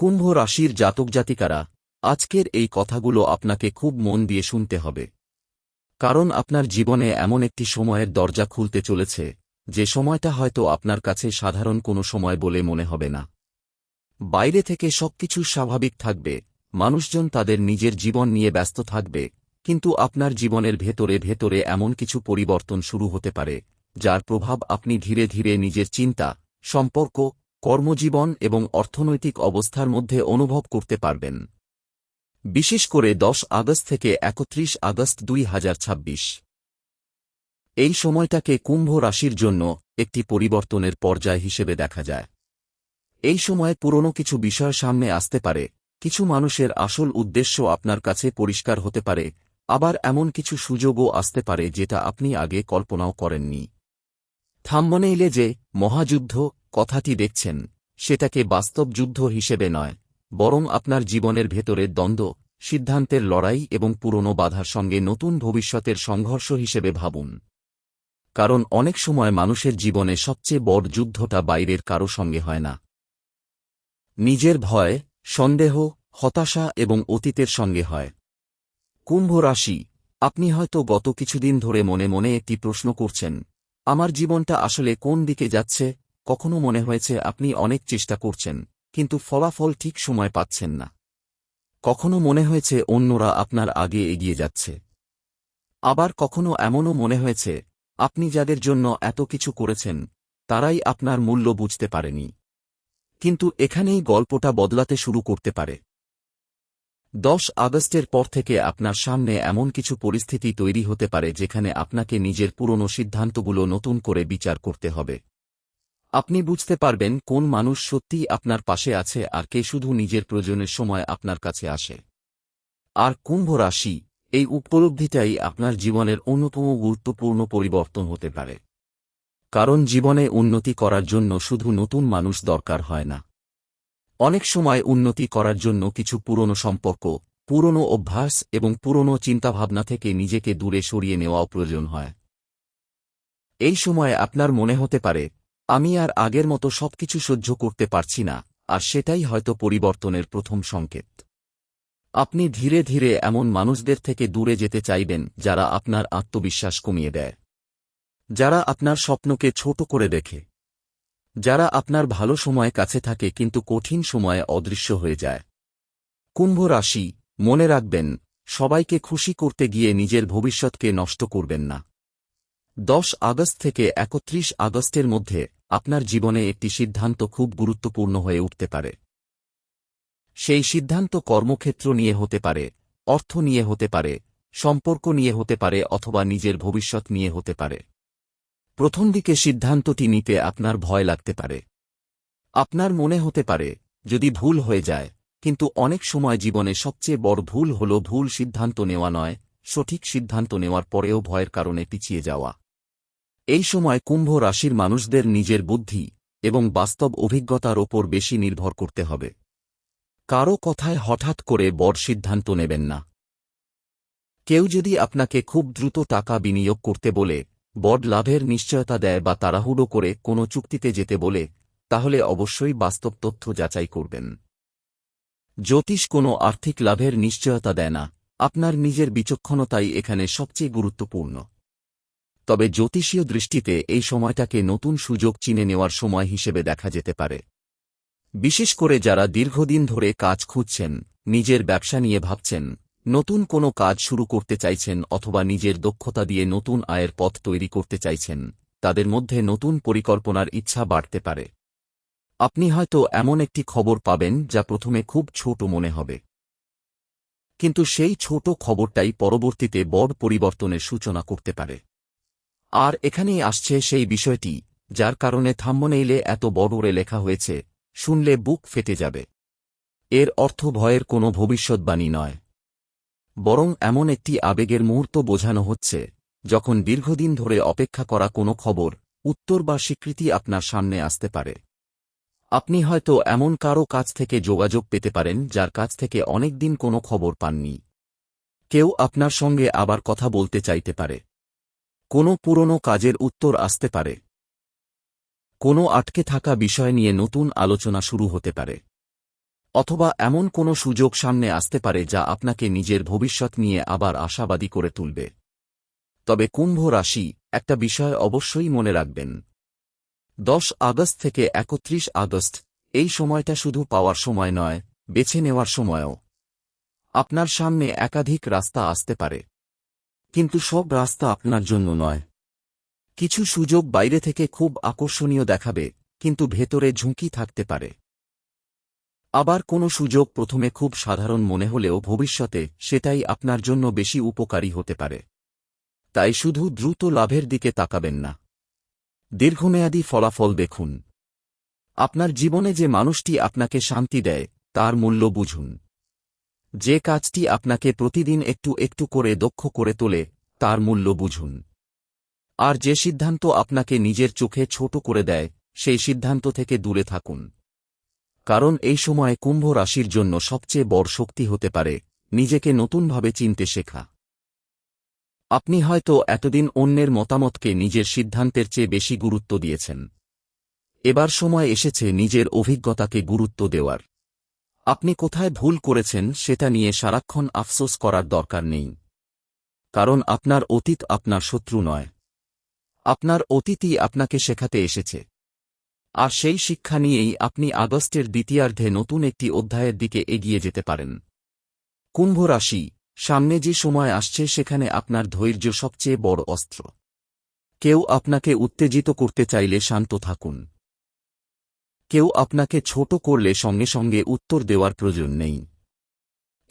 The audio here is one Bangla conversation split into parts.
কুম্ভ রাশির জাতক জাতিকারা, আজকের এই কথাগুলো আপনাকে খুব মন দিয়ে শুনতে হবে। কারণ আপনার জীবনে এমন একটি সময়ের দরজা খুলতে চলেছে, যে সময়টা হয়তো আপনার কাছে সাধারণ কোনো সময় বলে মনে হবে না। বাইরে থেকে সবকিছু স্বাভাবিক থাকবে, মানুষজন তাদের নিজের জীবন নিয়ে ব্যস্ত থাকবে, কিন্তু আপনার জীবনের ভেতরে ভেতরে এমন কিছু পরিবর্তন শুরু হতে পারে, যার প্রভাব আপনি ধীরে ধীরে নিজের চিন্তা, সম্পর্ক, কর্মজীবন এবং অর্থনৈতিক অবস্থার মধ্যে অনুভব করতে পারবেন। বিশেষ করে 10 আগস্ট থেকে 31 আগস্ট 2026 এই সময়টাকে কুম্ভ রাশির জন্য একটি পরিবর্তনের পর্যায় হিসেবে দেখা যায়। এই সময়ে পুরনো কিছু বিষয় সামনে আসতে পারে, কিছু মানুষের আসল উদ্দেশ্য আপনার কাছে পরিষ্কার হতে পারে, আবার এমন কিছু সুযোগও আসতে পারে যেটা আপনি আগে কল্পনাও করেননি। থাম্বনেইলে যে মহাযুদ্ধ কথাটি দেখছেন, সেটাকে বাস্তব যুদ্ধ হিসেবে নয়, বরং আপনার জীবনের ভেতরের দ্বন্দ্ব, সিদ্ধান্তের লড়াই এবং পুরনো বাধার সঙ্গে নতুন ভবিষ্যতের সংঘর্ষ হিসেবে ভাবুন। কারণ অনেক সময় মানুষের জীবনে সবচেয়ে বড় যুদ্ধটা বাইরের কারো সঙ্গে হয় না, নিজের ভয়, সন্দেহ, হতাশা এবং অতীতের সঙ্গে হয়। কুম্ভ রাশি, আপনি হয়তো গত কিছুদিন ধরে মনে মনে একটি প্রশ্ন করছেন, আমার জীবনটা আসলে কোন দিকে যাচ্ছে। কখনো মনে হয়েছে আপনি অনেক চেষ্টা করছেন, কিন্তু ফলাফল ঠিক সময় পাচ্ছেন না। কখনো মনে হয়েছে অন্যরা আপনার আগে এগিয়ে যাচ্ছে। আবার কখনো এমনও মনে হয়েছে, আপনি যাদের জন্য এত কিছু করেছেন, তারাই আপনার মূল্য বুঝতে পারেনি। কিন্তু এখানেই গল্পটা বদলাতে শুরু করতে পারে। 10 আগস্টের পর থেকে আপনার সামনে এমন কিছু পরিস্থিতি তৈরি হতে পারে যেখানে আপনাকে নিজের পুরনো সিদ্ধান্তগুলো নতুন করে বিচার করতে হবে। আপনি বুঝতে পারবেন কোন মানুষ সত্যিই আপনার পাশে আছে আর কে শুধু নিজের প্রয়োজনের সময় আপনার কাছে আসে। আর কুম্ভ রাশি, এই উপলব্ধিটাই আপনার জীবনের অন্যতম গুরুত্বপূর্ণ পরিবর্তন হতে পারে। কারণ জীবনে উন্নতি করার জন্য শুধু নতুন মানুষ দরকার হয় না। অনেক সময় উন্নতি করার জন্য কিছু পুরনো সম্পর্ক, পুরনো অভ্যাস এবং পুরনো চিন্তাভাবনা থেকে নিজেকে দূরে সরিয়ে নেওয়াও প্রয়োজন হয়। এই সময়ে আপনার মনে হতে পারে, আমি আর আগের মতো সবকিছু সহ্য করতে পারছি না, আর সেটাই হয়তো পরিবর্তনের প্রথম সংকেত। আপনি ধীরে ধীরে এমন মানুষদের থেকে দূরে যেতে চাইবেন যারা আপনার আত্মবিশ্বাস কমিয়ে দেয়, যারা আপনার স্বপ্নকে ছোট করে দেখে, যারা আপনার ভালো সময় কাছে থাকে কিন্তু কঠিন সময়ে অদৃশ্য হয়ে যায়। কুম্ভ রাশি, মনে রাখবেন, সবাইকে খুশি করতে গিয়ে নিজের ভবিষ্যৎকে নষ্ট করবেন না। 10 আগস্ট থেকে 31 আগস্টের মধ্যে আপনার জীবনে একটি সিদ্ধান্ত খুব গুরুত্বপূর্ণ হয়ে উঠতে পারে। সেই সিদ্ধান্ত কর্মক্ষেত্র নিয়ে হতে পারে, অর্থ নিয়ে হতে পারে, সম্পর্ক নিয়ে হতে পারে অথবা নিজের ভবিষ্যৎ নিয়ে হতে পারে। প্রথম দিকে সিদ্ধান্তটি নিতে আপনার ভয় লাগতে পারে। আপনার মনে হতে পারে, যদি ভুল হয়ে যায়। কিন্তু অনেক সময় জীবনে সবচেয়ে বড় ভুল হল ভুল সিদ্ধান্ত নেওয়া নয়, সঠিক সিদ্ধান্ত নেওয়ার পরেও ভয়ের কারণে পিছিয়ে যাওয়া। এই সময় কুম্ভ রাশির মানুষদের নিজের বুদ্ধি এবং বাস্তব অভিজ্ঞতার ওপর বেশি নির্ভর করতে হবে। কারও কথায় হঠাৎ করে বড় সিদ্ধান্ত নেবেন না। কেউ যদি আপনাকে খুব দ্রুত টাকা বিনিয়োগ করতে বলে, বড় লাভের নিশ্চয়তা দেয় বা তাড়াহুড়ো করে কোনো চুক্তিতে যেতে বলে, তাহলে অবশ্যই বাস্তব তথ্য যাচাই করবেন। জ্যোতিষ কোনো আর্থিক লাভের নিশ্চয়তা দেয় না, আপনার নিজের বিচক্ষণতাই এখানে সবচেয়ে গুরুত্বপূর্ণ। তবে জ্যোতিষীয় দৃষ্টিতে এই সময়টাকে নতুন সুযোগ চিনে নেওয়ার সময় হিসেবে দেখা যেতে পারে। বিশেষ করে যারা দীর্ঘদিন ধরে কাজ খুঁজছেন, নিজের ব্যবসা নিয়ে ভাবছেন, নতুন কোনো কাজ শুরু করতে চাইছেন অথবা নিজের দক্ষতা দিয়ে নতুন আয়ের পথ তৈরি করতে চাইছেন, তাদের মধ্যে নতুন পরিকল্পনার ইচ্ছা বাড়তে পারে। আপনি হয়তো এমন একটি খবর পাবেন যা প্রথমে খুব ছোট মনে হবে, কিন্তু সেই ছোট খবরটাই পরবর্তীতে বড় পরিবর্তনের সূচনা করতে পারে। আর এখানেই আসছে সেই বিষয়টি, যার কারণে থাম্বনেইলে এত বড় করে লেখা হয়েছে, শুনলে বুক ফেটে যাবে। এর অর্থ ভয়ের কোনো ভবিষ্যৎবাণী নয়, বরং এমন একটি আবেগের মুহূর্ত বোঝানো হচ্ছে, যখন দীর্ঘদিন ধরে অপেক্ষা করা কোনো খবর, উত্তর বা স্বীকৃতি আপনার সামনে আসতে পারে। আপনি হয়তো এমন কারও কাছ থেকে যোগাযোগ পেতে পারেন যার কাছ থেকে অনেক দিন কোনো খবর পাননি। কেউ আপনার সঙ্গে আবার কথা বলতে চাইতে পারে। কোনো পুরনো কাজের উত্তর আসতে পারে। কোনো আটকে থাকা বিষয় নিয়ে নতুন আলোচনা শুরু হতে পারে। অথবা এমন কোনো সুযোগ সামনে আসতে পারে যা আপনাকে নিজের ভবিষ্যৎ নিয়ে আবার আশাবাদী করে তুলবে। তবে কুম্ভ রাশি, একটা বিষয় অবশ্যই মনে রাখবেন। 10 আগস্ট থেকে 31 আগস্ট এই সময়টা শুধু পাওয়ার সময় নয়, বেছে নেওয়ার সময়ও। আপনার সামনে একাধিক রাস্তা আসতে পারে, কিন্তু সব রাস্তা আপনার জন্য নয়। কিছু সুযোগ বাইরে থেকে খুব আকর্ষণীয় দেখাবে, কিন্তু ভেতরে ঝুঁকি থাকতে পারে। আবার কোনো সুযোগ প্রথমে খুব সাধারণ মনে হলেও ভবিষ্যতে সেটাই আপনার জন্য বেশি উপকারী হতে পারে। তাই শুধু দ্রুত লাভের দিকে তাকাবেন না, দীর্ঘমেয়াদী ফলাফল দেখুন। আপনার জীবনে যে মানুষটি আপনাকে শান্তি দেয় তার মূল্য বুঝুন। যে কাজটি আপনাকে প্রতিদিন একটু একটু করে দক্ষ করে তোলে তার মূল্য বুঝুন। আর যে সিদ্ধান্ত আপনাকে নিজের চোখে ছোট করে দেয় সেই সিদ্ধান্ত থেকে দূরে থাকুন। কারণ এই সময় কুম্ভ রাশির জন্য সবচেয়ে বড় শক্তি হতে পারে নিজেকে নতুনভাবে চিনতে শেখা। আপনি হয়তো এতদিন অন্যের মতামতকে নিজের সিদ্ধান্তের চেয়ে বেশি গুরুত্ব দিয়েছেন। এবার সময় এসেছে নিজের অভিজ্ঞতাকে গুরুত্ব দেওয়ার। আপনি কোথায় ভুল করেছেন সেটা নিয়ে সারাক্ষণ আফসোস করার দরকার নেই। কারণ আপনার অতীত আপনার শত্রু নয়। আপনার অতীতই আপনাকে শেখাতে এসেছে। আর সেই শিক্ষা নিয়েই আপনি আগস্টের দ্বিতীয়ার্ধে নতুন একটি অধ্যায়ের দিকে এগিয়ে যেতে পারেন। কুম্ভ রাশি, সামনে যে সময় আসছে সেখানে আপনার ধৈর্য সবচেয়ে বড় অস্ত্র। কেউ আপনাকে উত্তেজিত করতে চাইলে শান্ত থাকুন। কেউ আপনাকে ছোট করলে সঙ্গে সঙ্গে উত্তর দেওয়ার প্রয়োজন নেই।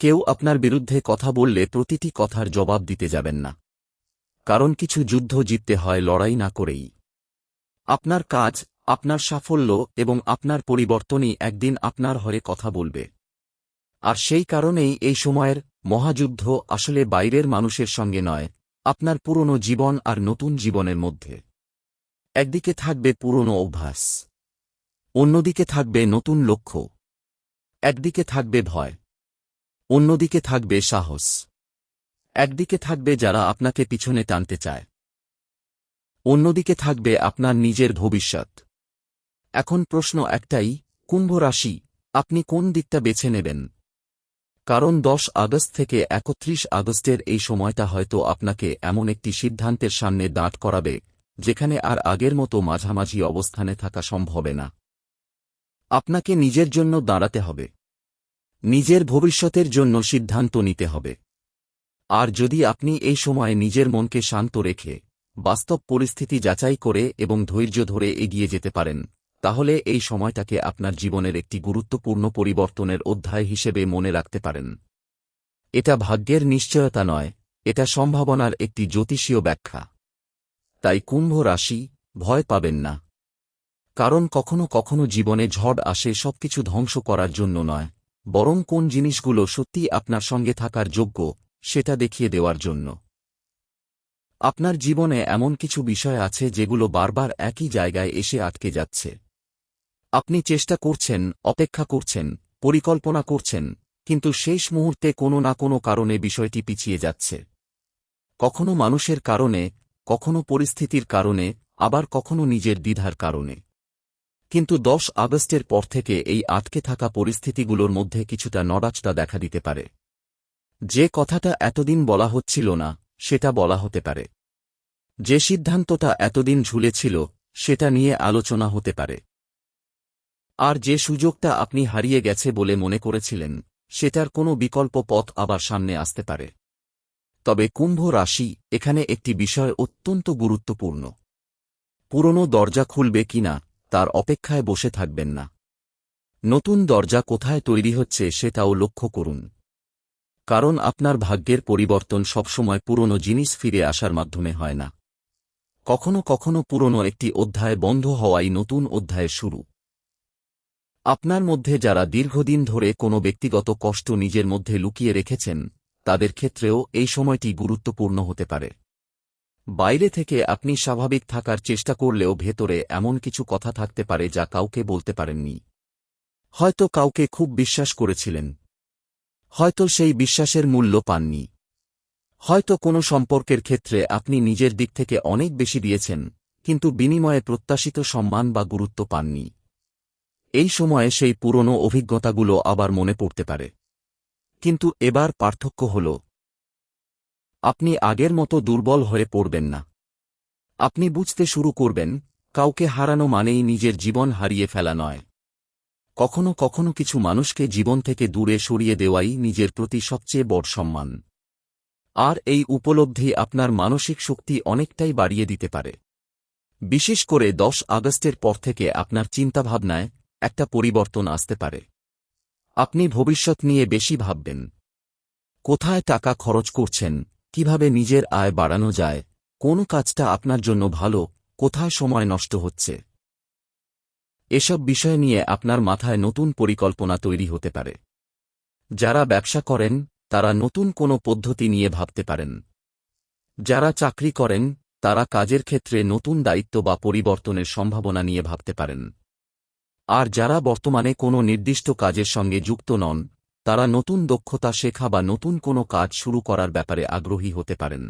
কেউ আপনার বিরুদ্ধে কথা বললে প্রতিটি কথার জবাব দিতে যাবেন না। কারণ কিছু যুদ্ধ জিততে হয় লড়াই না করেই। আপনার কাজ, আপনার সাফল্য এবং আপনার পরিবর্তনই একদিন আপনার হয়ে কথা বলবে। আর সেই কারণেই এই সময়ের মহাযুদ্ধ আসলে বাইরের মানুষের সঙ্গে নয়, আপনার পুরনো জীবন আর নতুন জীবনের মধ্যে। একদিকে থাকবে পুরনো অভ্যাস, অন্যদিকে থাকবে নতুন লক্ষ্য। একদিকে থাকবে ভয়, অন্যদিকে থাকবে সাহস। একদিকে থাকবে যারা আপনাকে পিছনে টানতে চায়, অন্যদিকে থাকবে আপনার নিজের ভবিষ্যৎ। এখন প্রশ্ন একটাই, কুম্ভ রাশি, আপনি কোন দিকটা বেছে নেবেন? কারণ 10 আগস্ট থেকে 31 আগস্টের এই সময়টা হয়তো আপনাকে এমন একটি সিদ্ধান্তের সামনে দাঁড় করাবে যেখানে আর আগের মতো মাঝামাঝি অবস্থানে থাকা সম্ভব না। আপনাকে নিজের জন্য দাঁড়াতে হবে, নিজের ভবিষ্যতের জন্য সিদ্ধান্ত নিতে হবে। আর যদি আপনি এই সময় নিজের মনকে শান্ত রেখে বাস্তব পরিস্থিতি যাচাই করে এবং ধৈর্য ধরে এগিয়ে যেতে পারেন, তাহলে এই সময়টাকে আপনার জীবনের একটি গুরুত্বপূর্ণ পরিবর্তনের অধ্যায় হিসেবে মনে রাখতে পারেন। এটা ভাগ্যের নিশ্চয়তা নয়, এটা সম্ভাবনার একটি জ্যোতিষীয় ব্যাখ্যা। তাই কুম্ভ রাশি, ভয় পাবেন না। কারণ কখনো কখনো জীবনে ঝড় আসে সবকিছু ধ্বংস করার জন্য নয়, বরং কোন জিনিসগুলো সত্যিই আপনার সঙ্গে থাকার যোগ্য সেটা দেখিয়ে দেওয়ার জন্য। আপনার জীবনে এমন কিছু বিষয় আছে যেগুলো বারবার একই জায়গায় এসে আটকে যাচ্ছে। আপনি চেষ্টা করছেন, অপেক্ষা করছেন, পরিকল্পনা করছেন, কিন্তু শেষ মুহূর্তে কোনো না কোনো কারণে বিষয়টি পিছিয়ে যাচ্ছে। কখনো মানুষের কারণে, কখনো পরিস্থিতির কারণে, আবার কখনো নিজের দ্বিধার কারণে। কিন্তু 10 আগস্টের পর থেকে এই আটকে থাকা পরিস্থিতিগুলোর মধ্যে কিছুটা নড়াচড়া দেখা দিতে পারে। যে কথাটা এতদিন বলা হচ্ছিল না সেটা বলা হতে পারে। যে সিদ্ধান্তটা এতদিন ঝুলেছিল সেটা নিয়ে আলোচনা হতে পারে। আর যে সুযোগটা আপনি হারিয়ে গেছে বলে মনে করেছিলেন সেটার কোনো বিকল্প পথ আবার সামনে আসতে পারে। তবে কুম্ভ রাশি, এখানে একটি বিষয় অত্যন্ত গুরুত্বপূর্ণ। পুরনো দরজা খুলবে কিনা তার অপেক্ষায় বসে থাকবেন না। নতুন দরজা কোথায় তৈরি হচ্ছে সেটাও লক্ষ্য করুন। কারণ আপনার ভাগ্যের পরিবর্তন সবসময় পুরনো জিনিস ফিরে আসার মাধ্যমে হয় না। কখনো কখনো পুরনো একটি অধ্যায় বন্ধ হওয়াই নতুন অধ্যায়ের শুরু। আপনার মধ্যে যারা দীর্ঘদিন ধরে কোনো ব্যক্তিগত কষ্ট নিজের মধ্যে লুকিয়ে রেখেছেন তাদের ক্ষেত্রেও এই সময়টি গুরুত্বপূর্ণ হতে পারে। বাইরে থেকে আপনি স্বাভাবিক থাকার চেষ্টা করলেও ভেতরে এমন কিছু কথা থাকতে পারে যা কাউকে বলতে পারেননি। হয়তো কাউকে খুব বিশ্বাস করেছিলেন, হয়তো সেই বিশ্বাসের মূল্য পাননি। হয়তো কোনো সম্পর্কের ক্ষেত্রে আপনি নিজের দিক থেকে অনেক বেশি দিয়েছেন, কিন্তু বিনিময়ে প্রত্যাশিত সম্মান বা গুরুত্ব পাননি। এই সময়ে সেই পুরনো অভিজ্ঞতাগুলো আবার মনে পড়তে পারে। কিন্তু এবার পার্থক্য হল, আপনি আগের মতো দুর্বল হয়ে পড়বেন না। আপনি বুঝতে শুরু করবেন, কাউকে হারানো মানেই নিজের জীবন হারিয়ে ফেলা নয়। কখনো কখনো কিছু মানুষকে জীবন থেকে দূরে সরিয়ে দেওয়াই নিজের প্রতি সবচেয়ে বড় সম্মান। আর এই উপলব্ধি আপনার মানসিক শক্তি অনেকটাই বাড়িয়ে দিতে পারে। বিশেষ করে 10 আগস্টের পর থেকে আপনার চিন্তাভাবনায় একটা পরিবর্তন আসতে পারে। আপনি ভবিষ্যৎ নিয়ে বেশি ভাববেন। কোথায় টাকা খরচ করছেন, কিভাবে নিজের আয় বাড়ানো যায়, কোন কাজটা আপনার জন্য ভালো, কোথায় সময় নষ্ট হচ্ছে। এসব বিষয় নিয়ে আপনার মাথায় নতুন পরিকল্পনা তৈরি হতে পারে। যারা ব্যবসা করেন তারা নতুন কোনো পদ্ধতি নিয়ে ভাবতে পারেন। যারা চাকরি করেন তারা কাজের ক্ষেত্রে নতুন দায়িত্ব বা পরিবর্তনের সম্ভাবনা নিয়ে ভাবতে পারেন। আর যারা বর্তমানে কোনো নির্দিষ্ট কাজের সঙ্গে যুক্ত নন, তারা নতুন দক্ষতা শেখা বা নতুন কোনো কাজ শুরু করার ব্যাপারে আগ্রহী হতে পারেন।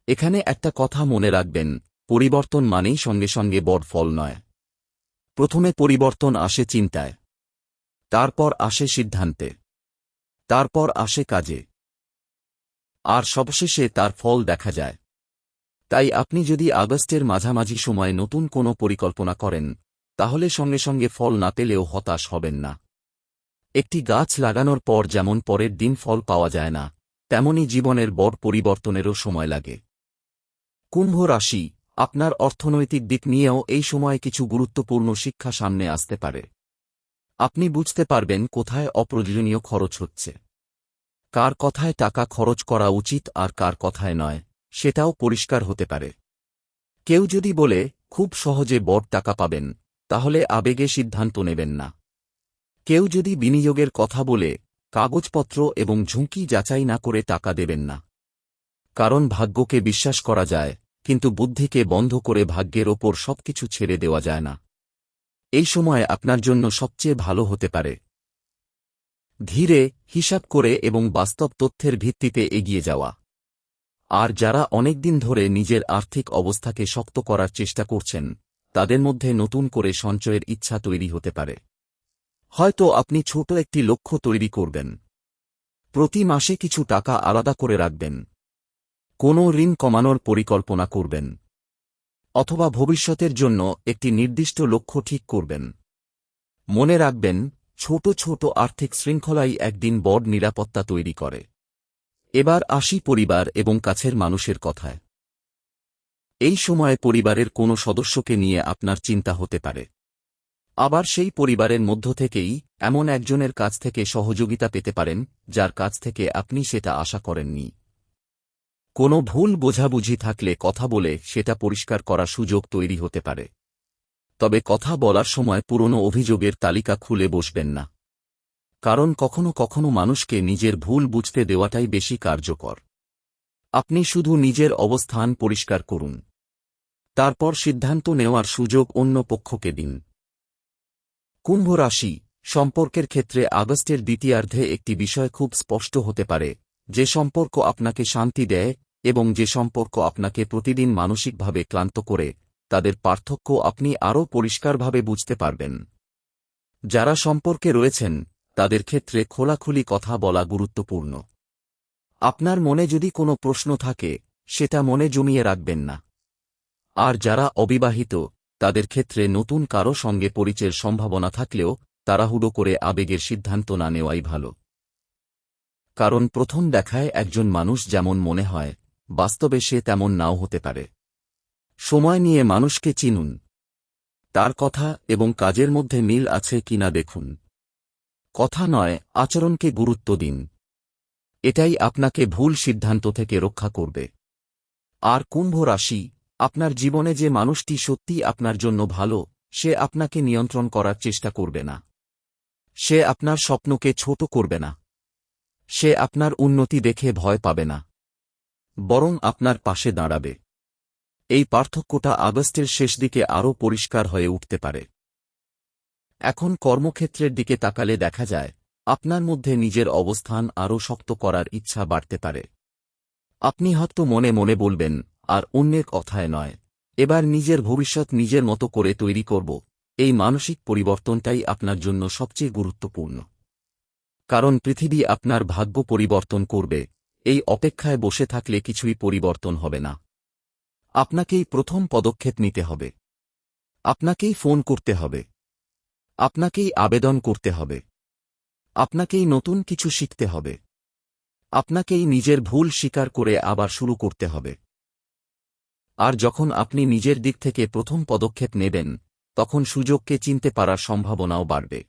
এখানে একটা কথা মনে রাখবেন, পরিবর্তন মানেই সঙ্গে সঙ্গে বড় ফল নয়। প্রথমে পরিবর্তন আসে চিন্তায়, তারপর আসে সিদ্ধান্তে, তারপর আসে কাজে, আর সবশেষে তার ফল দেখা যায়। তাই আপনি যদি আগস্টের মাঝামাঝি সময়ে নতুন কোনো পরিকল্পনা করেন, তাহলে সঙ্গে সঙ্গে ফল না পেলেও হতাশ হবেন না। একটি গাছ লাগানোর পর যেমন পরের দিন ফল পাওয়া যায় না, তেমনি জীবনের বড় পরিবর্তনেরও সময় লাগে। কুম্ভ রাশি, আপনার অর্থনৈতিক দিক নিয়েও এই সময়ে কিছু গুরুত্বপূর্ণ শিক্ষা সামনে আসতে পারে। আপনি বুঝতে পারবেন কোথায় অপ্রয়োজনীয় খরচ হচ্ছে, কার কথায় টাকা খরচ করা উচিত আর কার কথায় নয়, সেটাও পরিষ্কার হতে পারে। কেউ যদি বলে খুব সহজে বড় টাকা পাবেন, তাহলে আবেগে সিদ্ধান্ত নেবেন না। কেউ যদি বিনিয়োগের কথা বলে, কাগজপত্র এবং ঝুঁকি যাচাই না করে টাকা দেবেন না। কারণ ভাগ্যকে বিশ্বাস করা যায়, কিন্তু বুদ্ধিকে বন্ধ করে ভাগ্যের ওপর সবকিছু ছেড়ে দেওয়া যায় না। এই সময় আপনার জন্য সবচেয়ে ভালো হতে পারে ধীরে, হিসাব করে এবং বাস্তব তথ্যের ভিত্তিতে এগিয়ে যাওয়া। আর যারা অনেকদিন ধরে নিজের আর্থিক অবস্থাকে শক্ত করার চেষ্টা করছেন, তাদের মধ্যে নতুন করে সঞ্চয়ের ইচ্ছা তৈরি হতে পারে। হয়তো আপনি ছোট একটি লক্ষ্য তৈরি করবেন। প্রতি মাসে কিছু টাকা আলাদা করে রাখবেন। কোনো ঋণ কমানোর পরিকল্পনা করবেন। অথবা ভবিষ্যতের জন্য একটি নির্দিষ্ট লক্ষ্য ঠিক করবেন। মনে রাখবেন, ছোট ছোট আর্থিক শৃঙ্খলাই একদিন বড় নিরাপত্তা তৈরি করে। এবার আসি পরিবার এবং কাছের মানুষের কথায়। এই সময়ে পরিবারের কোনো সদস্যকে নিয়ে আপনার চিন্তা হতে পারে। আবার সেই পরিবারের মধ্য থেকেই এমন একজনের কাছ থেকে সহযোগিতা পেতে পারেন, যার কাছ থেকে আপনি সেটা আশা করেননি। কোনো ভুল বোঝাবুঝি থাকলে কথা বলে সেটা পরিষ্কার করার সুযোগ তৈরি হতে পারে। তবে কথা বলার সময় পুরনো অভিযোগের তালিকা খুলে বসবেন না। কারণ কখনো কখনো মানুষকে নিজের ভুল বুঝতে দেওয়াটাই বেশি কার্যকর। আপনি শুধু নিজের অবস্থান পরিষ্কার করুন। তারপর সিদ্ধান্ত নেওয়ার সুযোগ অন্য পক্ষকে দিন। কুম্ভ রাশি, সম্পর্কের ক্ষেত্রে আগস্টের দ্বিতীয়ার্ধে একটি বিষয় খুব স্পষ্ট হতে পারে। যে সম্পর্ক আপনাকে শান্তি দেয় এবং যে সম্পর্ক আপনাকে প্রতিদিন মানসিকভাবে ক্লান্ত করে, তাদের পার্থক্য আপনি আরও পরিষ্কারভাবে বুঝতে পারবেন। যারা সম্পর্কে রয়েছেন, তাদের ক্ষেত্রে খোলাখুলি কথা বলা গুরুত্বপূর্ণ। আপনার মনে যদি কোনো প্রশ্ন থাকে, সেটা মনে জমিয়ে রাখবেন না। আর যারা অবিবাহিত, তাদের ক্ষেত্রে নতুন কারো সঙ্গে পরিচয়ের সম্ভাবনা থাকলেও তাড়াহুড়ো করে আবেগের সিদ্ধান্ত না নেওয়াই ভালো। কারণ প্রথম দেখায় একজন মানুষ যেমন মনে হয়, বাস্তবে সে তেমন নাও হতে পারে। সময় নিয়ে মানুষকে চিনুন। তার কথা এবং কাজের মধ্যে মিল আছে কিনা দেখুন। কথা নয়, আচরণকে গুরুত্ব দিন। এটাই আপনাকে ভুল সিদ্ধান্ত থেকে রক্ষা করবে। আর কুম্ভ রাশি, আপনার জীবনে যে মানুষটি সত্যিই আপনার জন্য ভালো, সে আপনাকে নিয়ন্ত্রণ করার চেষ্টা করবে না। সে আপনার স্বপ্নকে ছোট করবে না। সে আপনার উন্নতি দেখে ভয় পাবে না, বরং আপনার পাশে দাঁড়াবে। এই পার্থক্যটা আগস্টের শেষ দিকে আরও পরিষ্কার হয়ে উঠতে পারে। এখন কর্মক্ষেত্রের দিকে তাকালে দেখা যায়, আপনার মধ্যে নিজের অবস্থান আরও শক্ত করার ইচ্ছা বাড়তে পারে। আপনি হয়তো মনে মনে বলবেন, আর অন্যের কথায় নয়, এবার নিজের ভবিষ্যৎ নিজের মতো করে তৈরি করব, এই মানসিক পরিবর্তনটাই আপনার জন্য সবচেয়ে গুরুত্বপূর্ণ। কারণ পৃথিবী আপনার ভাগ্য পরিবর্তন করবে, এই অপেক্ষায় বসে থাকলে কিছুই পরিবর্তন হবে না। আপনাকেই প্রথম পদক্ষেপ নিতে হবে। আপনাকেই ফোন করতে হবে। আপনাকেই আবেদন করতে হবে। আপনাকেই নতুন কিছু শিখতে হবে। আপনাকেই নিজের ভুল স্বীকার করে আবার শুরু করতে হবে। আর যখন আপনি নিজের দিক থেকে প্রথম পদক্ষেপ নেবেন, তখন সুযোগকে চিনতে পারার সম্ভাবনাও বাড়বে।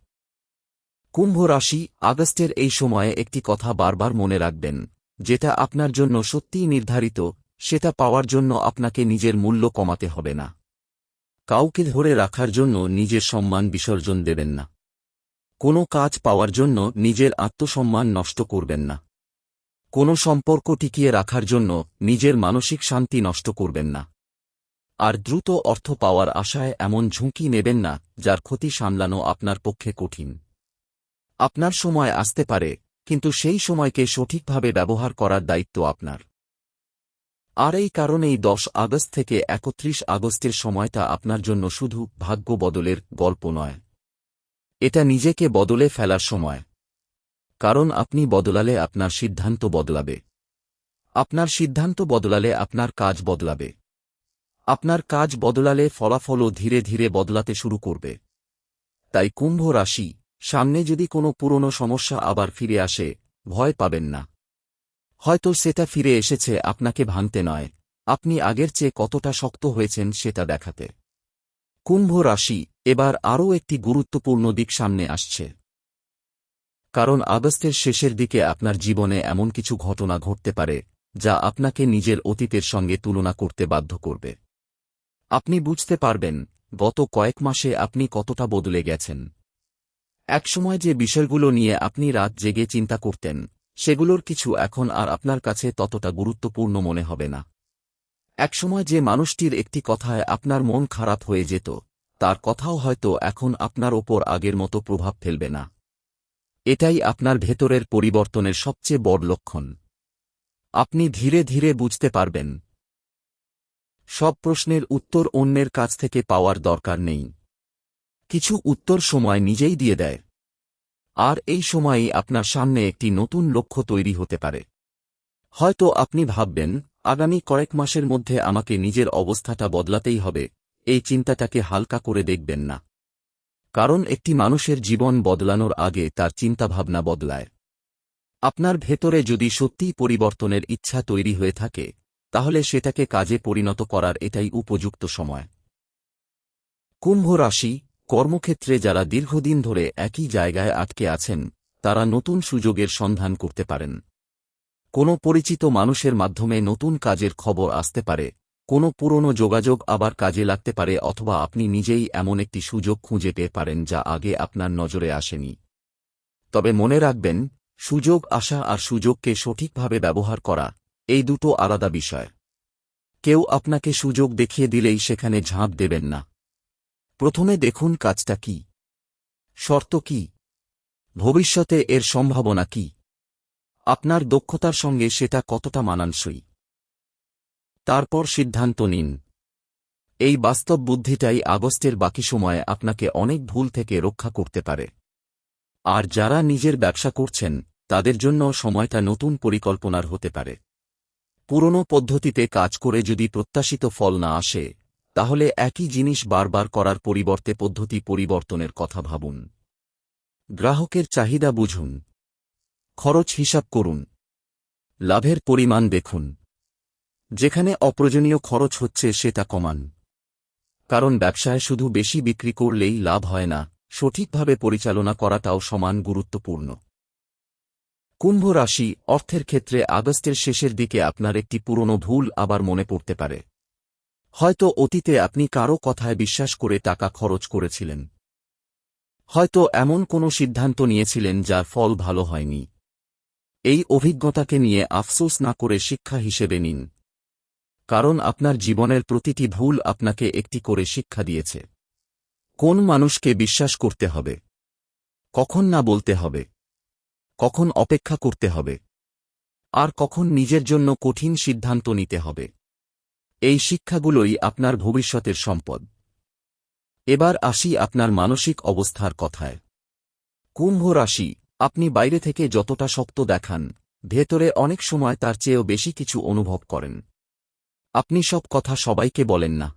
কুম্ভ রাশি, আগস্টের এই সময়ে একটি কথা বারবার মনে রাখবেন, যেটা আপনার জন্য সত্যিই নির্ধারিত, সেটা পাওয়ার জন্য আপনাকে নিজের মূল্য কমাতে হবে না। কাউকে ধরে রাখার জন্য নিজের সম্মান বিসর্জন দেবেন না। কোনো কাজ পাওয়ার জন্য নিজের আত্মসম্মান নষ্ট করবেন না। কোনো সম্পর্ক টিকিয়ে রাখার জন্য নিজের মানসিক শান্তি নষ্ট করবেন না। আর দ্রুত অর্থ পাওয়ার আশায় এমন ঝুঁকি নেবেন না, যার ক্ষতি সামলানো আপনার পক্ষে কঠিন। আপনার সময় আসতে পারে, কিন্তু সেই সময়কে সঠিকভাবে ব্যবহার করার দায়িত্ব আপনার। আর এই কারণেই 10 আগস্ট থেকে 31 আগস্টের সময়টা আপনার জন্য শুধু ভাগ্য বদলের গল্প নয়। এটা নিজেকে বদলে ফেলার সময়। কারণ আপনি বদলালে আপনার সিদ্ধান্ত বদলাবে। আপনার সিদ্ধান্ত বদলালে আপনার কাজ বদলাবে। আপনার কাজ বদলালে ফলাফলও ধীরে ধীরে বদলাতে শুরু করবে। তাই কুম্ভ রাশি, সামনে যদি কোনো পুরনো সমস্যা আবার ফিরে আসে, ভয় পাবেন না। হয়তো সেটা ফিরে এসেছে আপনাকে ভাঙতে নয়, আপনি আগের চেয়ে কতটা শক্ত হয়েছেন সেটা দেখাতে। কুম্ভ রাশি, এবার আরও একটি গুরুত্বপূর্ণ দিক সামনে আসছে। কারণ আগস্টের শেষের দিকে আপনার জীবনে এমন কিছু ঘটনা ঘটতে পারে, যা আপনাকে নিজের অতীতের সঙ্গে তুলনা করতে বাধ্য করবে। আপনি বুঝতে পারবেন, গত কয়েক মাসে আপনি কতটা বদলে গেছেন। একসময় যে বিষয়গুলো নিয়ে আপনি রাত জেগে চিন্তা করতেন, সেগুলোর কিছু এখন আর আপনার কাছে ততটা গুরুত্বপূর্ণ মনে হবে না। একসময় যে মানুষটির একটি কথায় আপনার মন খারাপ হয়ে যেত, তার কথাও হয়তো এখন আপনার ওপর আগের মতো প্রভাব ফেলবে না। এটাই আপনার ভেতরের পরিবর্তনের সবচেয়ে বড় লক্ষণ। আপনি ধীরে ধীরে বুঝতে পারবেন, সব প্রশ্নের উত্তর অন্যের কাছ থেকে পাওয়ার দরকার নেই। কিছু উত্তর সময় নিজেই দিয়ে দেয়। আর এই সময়েই আপনার সামনে একটি নতুন লক্ষ্য তৈরি হতে পারে। হয়তো আপনি ভাববেন, আগামী কয়েক মাসের মধ্যে আমাকে নিজের অবস্থাটা বদলাতেই হবে। এই চিন্তাটাকে হালকা করে দেখবেন না। কারণ একটি মানুষের জীবন বদলানোর আগে তার চিন্তাভাবনা বদলায়। আপনার ভেতরে যদি সত্যিই পরিবর্তনের ইচ্ছা তৈরি হয়ে থাকে, তাহলে সেটাকে কাজে পরিণত করার এটাই উপযুক্ত সময়। কুম্ভ রাশি, কর্মক্ষেত্রে যারা দীর্ঘদিন ধরে একই জায়গায় আটকে আছেন, তারা নতুন সুযোগের সন্ধান করতে পারেন। কোনো পরিচিত মানুষের মাধ্যমে নতুন কাজের খবর আসতে পারে, কোনো পুরনো যোগাযোগ আবার কাজে লাগতে পারে, অথবা আপনি নিজেই এমন একটি সুযোগ খুঁজে পেতে পারেন যা আগে আপনার নজরে আসেনি। তবে মনে রাখবেন, সুযোগ আসা আর সুযোগকে সঠিকভাবে ব্যবহার করা, এই দুটো আলাদা বিষয়। কেউ আপনাকে সুযোগ দেখিয়ে দিলেই সেখানে ঝাঁপ দেবেন না। প্রথমে দেখুন কাজটা কি, শর্ত কি, ভবিষ্যতে এর সম্ভাবনা কি, আপনার দক্ষতার সঙ্গে সেটা কতটা মানানসই। তারপর সিদ্ধান্ত নিন। এই বাস্তব বুদ্ধিটাই আগস্টের বাকি সময়ে আপনাকে অনেক ভুল থেকে রক্ষা করতে পারে। আর যারা নিজের ব্যবসা করছেন, তাদের জন্য সময়টা নতুন পরিকল্পনার হতে পারে। পুরনো পদ্ধতিতে কাজ করে যদি প্রত্যাশিত ফল না আসে, তাহলে একই জিনিস বারবার করার পরিবর্তে পদ্ধতি পরিবর্তনের কথা ভাবুন। গ্রাহকের চাহিদা বুঝুন। খরচ হিসাব করুন। লাভের পরিমাণ দেখুন। যেখানে অপ্রয়োজনীয় খরচ হচ্ছে সেটা কমান। কারণ ব্যবসায় শুধু বেশি বিক্রি করলেই লাভ হয় না, সঠিকভাবে পরিচালনা করাটাও সমান গুরুত্বপূর্ণ। কুম্ভ রাশি, অর্থের ক্ষেত্রে আগস্টের শেষের দিকে আপনার একটি পুরনো ভুল আবার মনে পড়তে পারে। হয়তো অতীতে আপনি কারো কথায় বিশ্বাস করে টাকা খরচ করেছিলেন। হয়তো এমন কোনো সিদ্ধান্ত নিয়েছিলেন যার ফল ভালো হয়নি। এই অভিজ্ঞতাকে নিয়ে আফসোস না করে শিক্ষা হিসেবে নিন। কারণ আপনার জীবনের প্রতিটি ভুল আপনাকে একটি করে শিক্ষা দিয়েছে। কোন মানুষকে বিশ্বাস করতে হবে, কখন না বলতে হবে, কখন অপেক্ষা করতে হবে, আর কখন নিজের জন্য কঠিন সিদ্ধান্ত নিতে হবে। এই শিক্ষাগুলোই আপনার ভবিষ্যতের সম্পদ। এবার আসি আপনার মানসিক অবস্থার কথায়। কুম্ভ রাশি, আপনি বাইরে থেকে যতটা শক্ত দেখান, ভেতরে অনেক সময় তার চেয়েও বেশি কিছু অনুভব করেন। আপনি সব কথা সবাইকে বলেন না।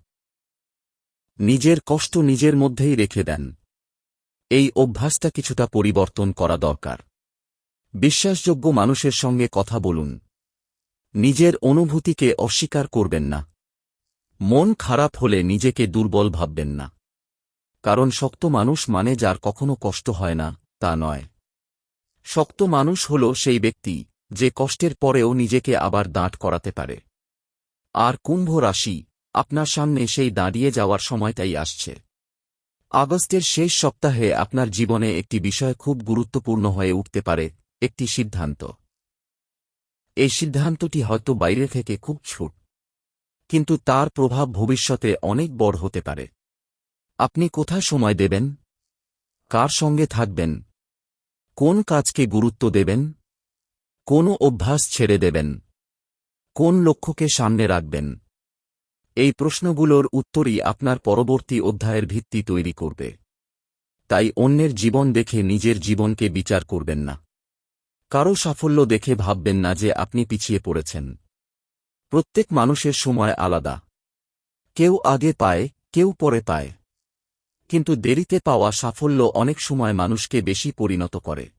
নিজের কষ্ট নিজের মধ্যেই রেখে দেন। এই অভ্যাসটা কিছুটা পরিবর্তন করা দরকার। বিশ্বাসযোগ্য মানুষের সঙ্গে কথা বলুন। নিজের অনুভূতিকে অস্বীকার করবেন না। মন খারাপ হলে নিজেকে দুর্বল ভাববেন না। কারণ শক্ত মানুষ মানে যার কখনো কষ্ট হয় না, তা নয়। শক্ত মানুষ হল সেই ব্যক্তি যে কষ্টের পরেও নিজেকে আবার দাঁড় করাতে পারে। আর কুম্ভ রাশি, আপনার সামনে সেই দাঁড়িয়ে যাওয়ার সময়টাই আসছে। আগস্টের শেষ সপ্তাহে আপনার জীবনে একটি বিষয় খুব গুরুত্বপূর্ণ হয়ে উঠতে পারে, একটি সিদ্ধান্ত। এই সিদ্ধান্তটি হয়তো বাইরে থেকে খুব ছোট, কিন্তু তার প্রভাব ভবিষ্যতে অনেক বড় হতে পারে। আপনি কোথায় সময় দেবেন? কার সঙ্গে থাকবেন? কোন কাজকে গুরুত্ব দেবেন? কোন অভ্যাস ছেড়ে দেবেন? কোন লক্ষ্যকে সামনে রাখবেন? এই প্রশ্নগুলোর উত্তরই আপনার পরবর্তী অধ্যায়ের ভিত্তি তৈরি করবে। তাই অন্যের জীবন দেখে নিজের জীবনকে বিচার করবেন না। কারো সাফল্য দেখে ভাববেন না যে আপনি পিছিয়ে পড়েছেন। প্রত্যেক মানুষের সময় আলাদা। কেউ আগে পায়, কেউ পরে পায়। কিন্তু দেরিতে পাওয়া সাফল্য অনেক সময় মানুষকে বেশি পরিণত করে।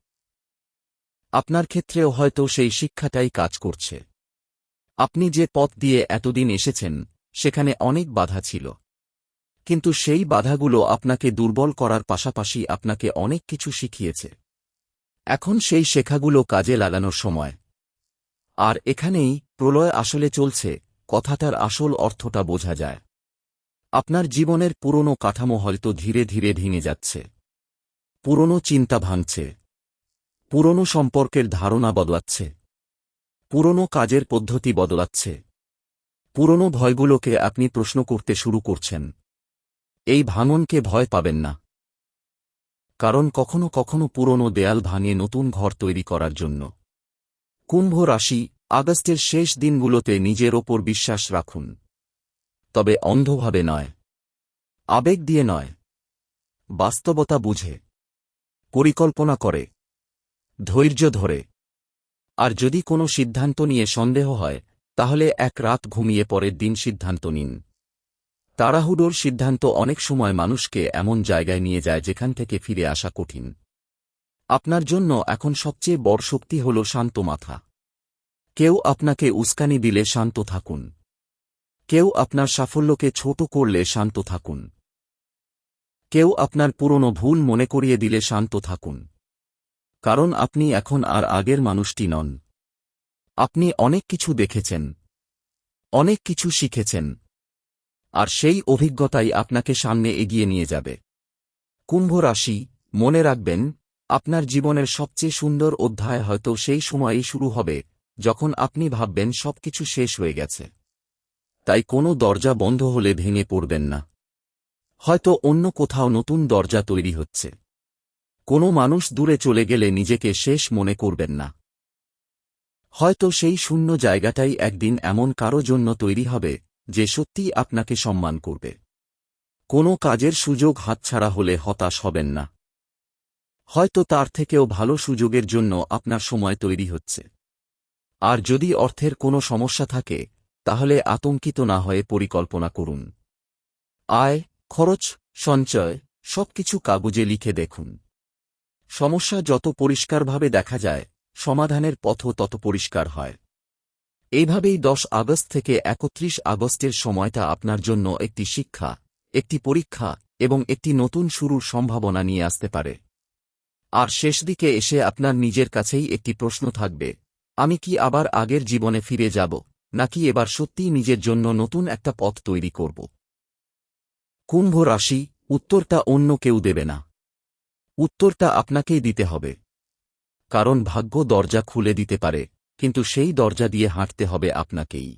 আপনার ক্ষেত্রেও হয়তো সেই শিক্ষাটাই কাজ করছে। আপনি যে পথ দিয়ে এতদিন এসেছেন, সেখানে অনেক বাধা ছিল। কিন্তু সেই বাধাগুলো আপনাকে দুর্বল করার পাশাপাশি আপনাকে অনেক কিছু শিখিয়েছে। এখন সেই শেখাগুলো কাজে লাগানোর সময়। আর এখানেই প্রলয় আসলে চলছে, কথাটার আসল অর্থটা বোঝা যায়। আপনার জীবনের পুরনো কাঠামো হয়তো ধীরে ধীরে ভেঙে যাচ্ছে। পুরনো চিন্তা ভাঙছে। পুরনো সম্পর্কের ধারণা বদলাচ্ছে। পুরনো কাজের পদ্ধতি বদলাচ্ছে। পুরনো ভয়গুলোকে আপনি প্রশ্ন করতে শুরু করছেন। এই ভাঙনকে ভয় পাবেন না। কারণ কখনো কখনো পুরনো দেয়াল ভাঙিয়ে নতুন ঘর তৈরি করার জন্য। কুম্ভ রাশি, আগস্টের শেষ দিনগুলোতে নিজের ওপর বিশ্বাস রাখুন। তবে অন্ধভাবে নয়। আবেগ দিয়ে নয়। বাস্তবতা বুঝে। পরিকল্পনা করে। ধৈর্য ধরে। আর যদি কোনো সিদ্ধান্ত নিয়ে সন্দেহ হয়, তাহলে এক রাত ঘুমিয়ে পরের দিন সিদ্ধান্ত নিন। তাড়াহুড়োর সিদ্ধান্ত অনেক সময় মানুষকে এমন জায়গায় নিয়ে যায় যেখান থেকে ফিরে আসা কঠিন। আপনার জন্য এখন সবচেয়ে বড় শক্তি হল শান্ত মাথা। কেউ আপনাকে উস্কানি দিলে শান্ত থাকুন। কেউ আপনার সাফল্যকে ছোট করলে শান্ত থাকুন। কেউ আপনার পুরনো ভুল মনে করিয়ে দিলে শান্ত থাকুন। কারণ আপনি এখন আর আগের মানুষটি নন। আপনি অনেক কিছু দেখেছেন। অনেক কিছু শিখেছেন। আর সেই অভিজ্ঞতাই আপনাকে সামনে এগিয়ে নিয়ে যাবে। কুম্ভ রাশি, মনে রাখবেন, আপনার জীবনের সবচেয়ে সুন্দর অধ্যায় হয়তো সেই সময়েই শুরু হবে যখন আপনি ভাববেন সবকিছু শেষ হয়ে গেছে। তাই কোনো দরজা বন্ধ হলে ভেঙে পড়বেন না। হয়তো অন্য কোথাও নতুন দরজা তৈরি হচ্ছে। কোনো মানুষ দূরে চলে গেলে নিজেকে শেষ মনে করবেন না। হয়তো সেই শূন্য জায়গাটাই একদিন এমন কারো জন্য তৈরি হবে যে সত্যিই আপনাকে সম্মান করবে। কোনো কাজের সুযোগ হাতছাড়া হলে হতাশ হবেন না। হয়তো তার থেকেও ভালো সুযোগের জন্য আপনার সময় তৈরি হচ্ছে। আর যদি অর্থের কোনো সমস্যা থাকে, তাহলে আতঙ্কিত না হয়ে পরিকল্পনা করুন। আয়, খরচ, সঞ্চয় সবকিছু কাগজে লিখে দেখুন। সমস্যা যত পরিষ্কারভাবে দেখা যায়, সমাধানের পথও তত পরিষ্কার হয়। এইভাবেই 10 আগস্ট থেকে 31 আগস্টের সময়টা আপনার জন্য একটি শিক্ষা, একটি পরীক্ষা এবং একটি নতুন শুরুর সম্ভাবনা নিয়ে আসতে পারে। আর শেষ দিকে এসে আপনার নিজের কাছেই একটি প্রশ্ন থাকবে, আমি কি আবার আগের জীবনে ফিরে যাব, নাকি এবার সত্যিই নিজের জন্য নতুন একটা পথ তৈরি করব? কুম্ভ রাশি, উত্তরটা অন্য কেউ দেবে না। উত্তরটা আপনাকেই দিতে হবে। কারণ ভাগ্য দরজা খুলে দিতে পারে, কিন্তু সেই দরজা দিয়ে হাঁটতে হবে আপনাকেই।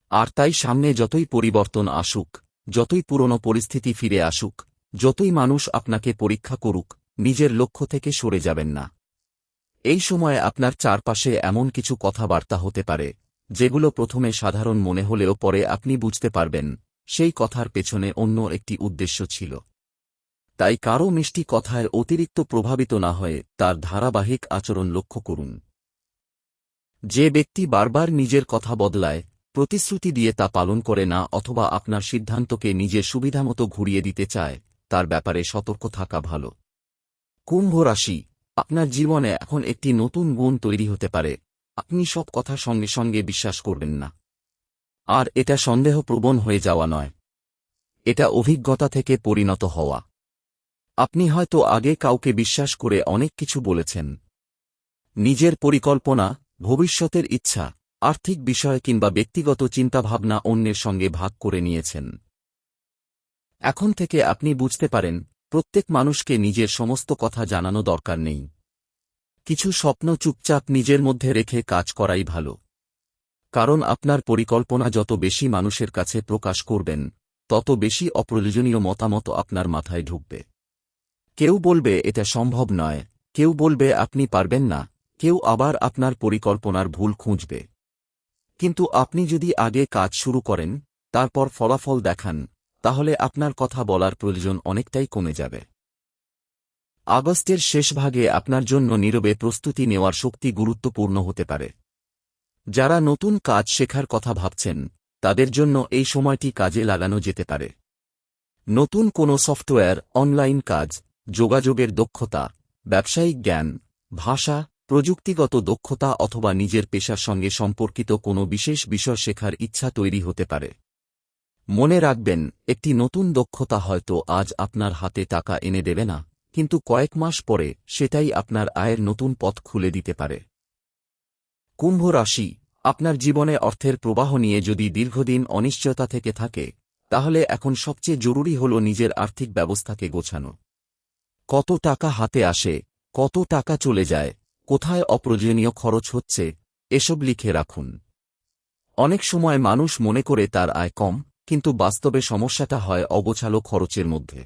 আর তাই সামনে যতই পরিবর্তন আসুক, যতই পুরনো পরিস্থিতি ফিরে আসুক, যতই মানুষ আপনাকে পরীক্ষা করুক, নিজের লক্ষ্য থেকে সরে যাবেন না। এই সময়ে আপনার চারপাশে এমন কিছু কথাবার্তা হতে পারে, যেগুলো প্রথমে সাধারণ মনে হলেও পরে আপনি বুঝতে পারবেন সেই কথার পেছনে অন্য একটি উদ্দেশ্য ছিল। তাই কারও মিষ্টি কথায় অতিরিক্ত প্রভাবিত না হয়ে তার ধারাবাহিক আচরণ লক্ষ্য করুন। যে ব্যক্তি বারবার নিজের কথা বদলায়, প্রতিশ্রুতি দিয়ে তা পালন করে না অথবা আপনার সিদ্ধান্তকে নিজের সুবিধামতো ঘুরিয়ে দিতে চায়, তার ব্যাপারে সতর্ক থাকা ভালো। কুম্ভ রাশি, আপনার জীবনে এখন একটি নতুন গুণ তৈরি হতে পারে। আপনি সব কথা সঙ্গে সঙ্গে বিশ্বাস করবেন না। আর এটা সন্দেহপ্রবণ হয়ে যাওয়া নয়, এটা অভিজ্ঞতা থেকে পরিণত হওয়া। আপনি হয়তো আগে কাউকে বিশ্বাস করে অনেক কিছু বলেছেন। নিজের পরিকল্পনা, ভবিষ্যতের ইচ্ছা, আর্থিক বিষয় কিংবা ব্যক্তিগত চিন্তাভাবনা অন্যের সঙ্গে ভাগ করে নিয়েছেন। এখন থেকে আপনি বুঝতে পারেন, প্রত্যেক মানুষকে নিজের সমস্ত কথা জানানো দরকার নেই। কিছু স্বপ্ন চুপচাপ নিজের মধ্যে রেখে কাজ করাই ভালো। কারণ আপনার পরিকল্পনা যত বেশি মানুষের কাছে প্রকাশ করবেন, তত বেশি অপ্রয়োজনীয় মতামত আপনার মাথায় ঢুকবে। কেউ বলবে এটা সম্ভব নয়, কেউ বলবে আপনি পারবেন না, কেউ আবার আপনার পরিকল্পনার ভুল খুঁজবে। কিন্তু আপনি যদি আগে কাজ শুরু করেন, তারপর ফলাফল দেখান, তাহলে আপনার কথা বলার প্রয়োজন অনেকটাই কমে যাবে। আগস্টের শেষ ভাগে আপনার জন্য নীরবে প্রস্তুতি নেওয়ার শক্তি গুরুত্বপূর্ণ হতে পারে। যারা নতুন কাজ শেখার কথা ভাবছেন, তাদের জন্য এই সময়টি কাজে লাগানো যেতে পারে। নতুন কোনো সফটওয়্যার, অনলাইন কাজ, যোগাযোগের দক্ষতা, ব্যবসায়িক জ্ঞান, ভাষা, প্রযুক্তিগত দক্ষতা অথবা নিজের পেশার সঙ্গে সম্পর্কিত কোনো বিশেষ বিষয় শেখার ইচ্ছা তৈরি হতে পারে। মনে রাখবেন, একটি নতুন দক্ষতা হয়তো আজ আপনার হাতে টাকা এনে দেবে না, কিন্তু কয়েক মাস পরে সেটাই আপনার আয়ের নতুন পথ খুলে দিতে পারে। কুম্ভ রাশি, আপনার জীবনে অর্থের প্রবাহ নিয়ে যদি দীর্ঘদিন অনিশ্চয়তা থেকে থাকে, তাহলে এখন সবচেয়ে জরুরি হল নিজের আর্থিক ব্যবস্থাকে গোছানো। কত টাকা হাতে আসে, কত টাকা চলে যায়, কোথায় অপ্রয়োজনীয় খরচ হচ্ছে, এসব লিখে রাখুন। অনেক সময় মানুষ মনে করে তার আয় কম, কিন্তু বাস্তবে সমস্যাটা হয় অগোছালো খরচের মধ্যে।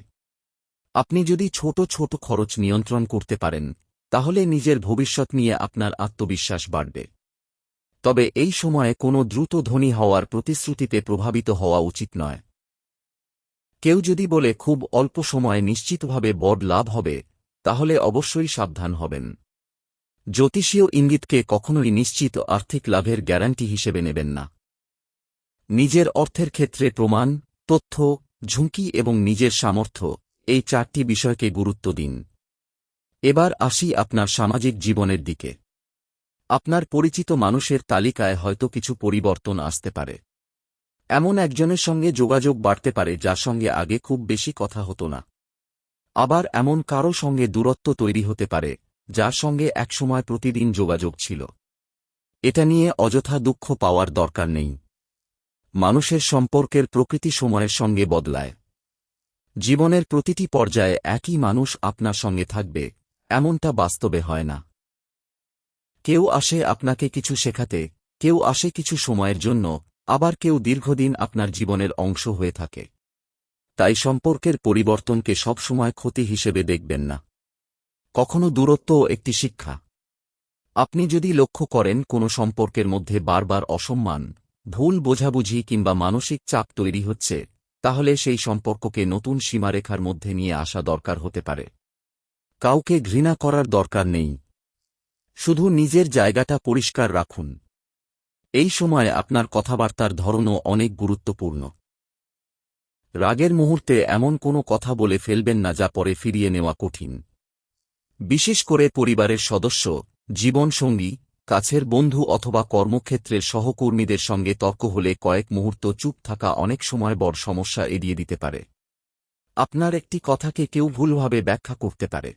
আপনি যদি ছোট ছোট খরচ নিয়ন্ত্রণ করতে পারেন, তাহলে নিজের ভবিষ্যৎ নিয়ে আপনার আত্মবিশ্বাস বাড়বে। তবে এই সময়ে কোনো দ্রুত ধনী হওয়ার প্রতিশ্রুতিতে প্রভাবিত হওয়া উচিত নয়। কেউ যদি বলে খুব অল্প সময়ে নিশ্চিতভাবে বড় লাভ হবে, তাহলে অবশ্যই সাবধান হবেন। জ্যোতিষীয় ইঙ্গিতকে কখনোই নিশ্চিত আর্থিক লাভের গ্যারান্টি হিসেবে নেবেন না। নিজের অর্থের ক্ষেত্রে প্রমাণ, তথ্য, ঝুঁকি এবং নিজের সামর্থ্য, এই চারটি বিষয়কে গুরুত্ব দিন। এবার আসি আপনার সামাজিক জীবনের দিকে। আপনার পরিচিত মানুষের তালিকায় হয়তো কিছু পরিবর্তন আসতে পারে। এমন একজনের সঙ্গে যোগাযোগ বাড়তে পারে যার সঙ্গে আগে খুব বেশি কথা হতো না। আবার এমন কারো সঙ্গে দূরত্ব তৈরি হতে পারে, যার সঙ্গে একসময় প্রতিদিন যোগাযোগ ছিল। এটা নিয়ে অযথা দুঃখ পাওয়ার দরকার নেই। মানুষের সম্পর্কের প্রকৃতি সময়ের সঙ্গে বদলায়। জীবনের প্রতিটি পর্যায়ে একই মানুষ আপনার সঙ্গে থাকবে, এমনটা বাস্তবে হয় না। কেউ আসে আপনাকে কিছু শেখাতে, কেউ আসে কিছু সময়ের জন্য, আবার কেউ দীর্ঘদিন আপনার জীবনের অংশ হয়ে থাকে। তাই সম্পর্কের পরিবর্তনকে সবসময় ক্ষতি হিসেবে দেখবেন না। কখনো দূরত্বও একটি শিক্ষা। আপনি যদি লক্ষ্য করেন কোনো সম্পর্কের মধ্যে বারবার অসম্মান, ভুল বোঝাবুঝি কিংবা মানসিক চাপ তৈরি হচ্ছে, তাহলে সেই সম্পর্ককে নতুন সীমারেখার মধ্যে নিয়ে আসা দরকার হতে পারে। কাউকে ঘৃণা করার দরকার নেই, শুধু নিজের জায়গাটা পরিষ্কার রাখুন। এই সময়ে আপনার কথাবার্তার ধরনও অনেক গুরুত্বপূর্ণ। রাগের মুহূর্তে এমন কোনো কথা বলে ফেলবেন না যা পরে ফিরিয়ে নেওয়া কঠিন। বিশেষ করে পরিবারের সদস্য, জীবনসঙ্গী, কাছের বন্ধু অথবা কর্মক্ষেত্রের সহকর্মীদের সঙ্গে তর্ক হলে কয়েক মুহূর্ত চুপ থাকা অনেক সময় বড় সমস্যা এড়িয়ে দিতে পারে। আপনার একটি কথাকে কেউ ভুলভাবে ব্যাখ্যা করতে পারে।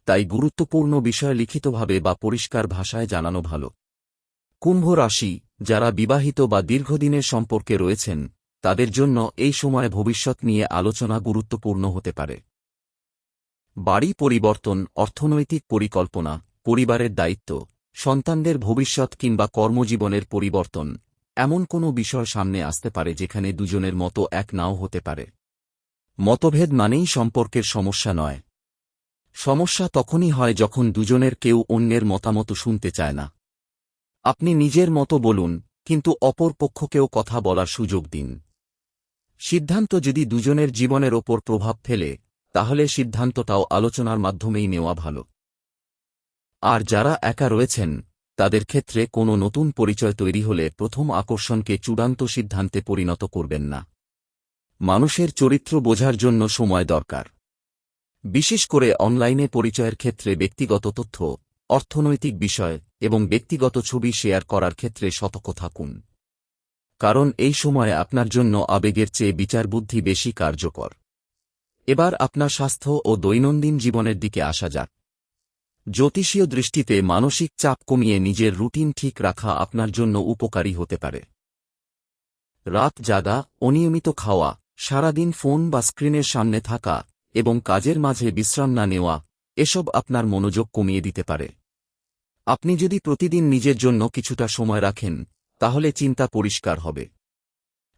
তাই গুরুত্বপূর্ণ বিষয় লিখিতভাবে বা পরিষ্কার ভাষায় জানানো ভালো। কুম্ভ রাশি, যারা বিবাহিত বা দীর্ঘদিনের সম্পর্কে রয়েছেন, তাদের জন্য এই সময় ভবিষ্যৎ নিয়ে আলোচনা গুরুত্বপূর্ণ হতে পারে। বাড়ি পরিবর্তন, অর্থনৈতিক পরিকল্পনা, পরিবারের দায়িত্ব, সন্তানদের ভবিষ্যৎ কিংবা কর্মজীবনের পরিবর্তন, এমন কোনো বিষয় সামনে আসতে পারে যেখানে দুজনের মতো এক নাও হতে পারে। মতভেদ মানেই সম্পর্কের সমস্যা নয়। সমস্যা তখনই হয় যখন দুজনের কেউ অন্যের মতামত শুনতে চায় না। আপনি নিজের মতো বলুন, কিন্তু অপর পক্ষকেও কথা বলার সুযোগ দিন। সিদ্ধান্ত যদি দুজনের জীবনের ওপর প্রভাব ফেলে তাহলে সিদ্ধান্তটাও আলোচনার মাধ্যমেই নেওয়া ভালো। আর যারা একা রয়েছেন তাদের ক্ষেত্রে কোনো নতুন পরিচয় তৈরি হলে প্রথম আকর্ষণকে চূড়ান্ত সিদ্ধান্তে পরিণত করবেন না। মানুষের চরিত্র বোঝার জন্য সময় দরকার। বিশেষ করে অনলাইনে পরিচয়ের ক্ষেত্রে ব্যক্তিগত তথ্য, অর্থনৈতিক বিষয় এবং ব্যক্তিগত ছবি শেয়ার করার ক্ষেত্রে সতর্ক থাকুন। কারণ এই সময়ে আপনার জন্য আবেগের চেয়ে বিচারবুদ্ধি বেশি কার্যকর। এবার আপনার স্বাস্থ্য ও দৈনন্দিন জীবনের দিকে আসা যাক। জ্যোতিষীয় দৃষ্টিতে মানসিক চাপ কমিয়ে নিজের রুটিন ঠিক রাখা আপনার জন্য উপকারী হতে পারে। রাত জাগা, অনিয়মিত খাওয়া, সারাদিন ফোন বা স্ক্রিনের সামনে থাকা এবং কাজের মাঝে বিশ্রাম না নেওয়া এসব আপনার মনোযোগ কমিয়ে দিতে পারে। আপনি যদি প্রতিদিন নিজের জন্য কিছুটা সময় রাখেন তাহলে চিন্তা পরিষ্কার হবে।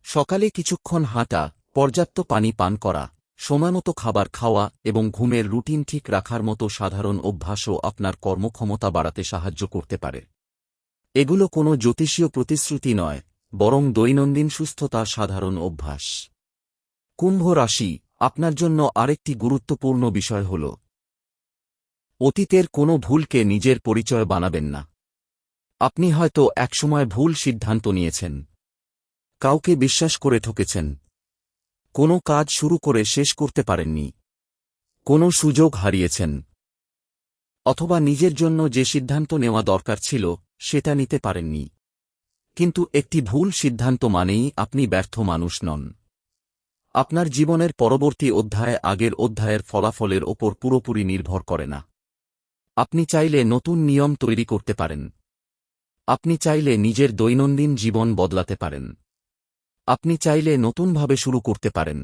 সকালে কিছুক্ষণ হাঁটা, পর্যাপ্ত পানি পান করা, সময়মতো খাবার খাওয়া এবং ঘুমের রুটিন ঠিক রাখার মতো সাধারণ অভ্যাসও আপনার কর্মক্ষমতা বাড়াতে সাহায্য করতে পারে। এগুলো কোনো জ্যোতিষীয় প্রতিশ্রুতি নয়, বরং দৈনন্দিন সুস্থতার সাধারণ অভ্যাস। কুম্ভ রাশি, আপনার জন্য আরেকটি গুরুত্বপূর্ণ বিষয় হল অতীতের কোনো ভুলকে নিজের পরিচয় বানাবেন না। আপনি হয়তো একসময় ভুল সিদ্ধান্ত নিয়েছেন, কাউকে বিশ্বাস করে ঠকেছেন, কোনো কাজ শুরু করে শেষ করতে পারেননি, কোনো সুযোগ হারিয়েছেন, অথবা নিজের জন্য যে সিদ্ধান্ত নেওয়া দরকার ছিল সেটা নিতে পারেননি। কিন্তু একটি ভুল সিদ্ধান্ত মানেই আপনি ব্যর্থ মানুষ নন। আপনার জীবনের পরবর্তী অধ্যায় আগের অধ্যায়ের ফলাফলের ওপর পুরোপুরি নির্ভর করে না। আপনি চাইলে নতুন নিয়ম তৈরি করতে পারেন। আপনি চাইলে নিজের দৈনন্দিন জীবন বদলাতে পারেন। আপনি চাইলে নতুনভাবে শুরু করতে পারেন।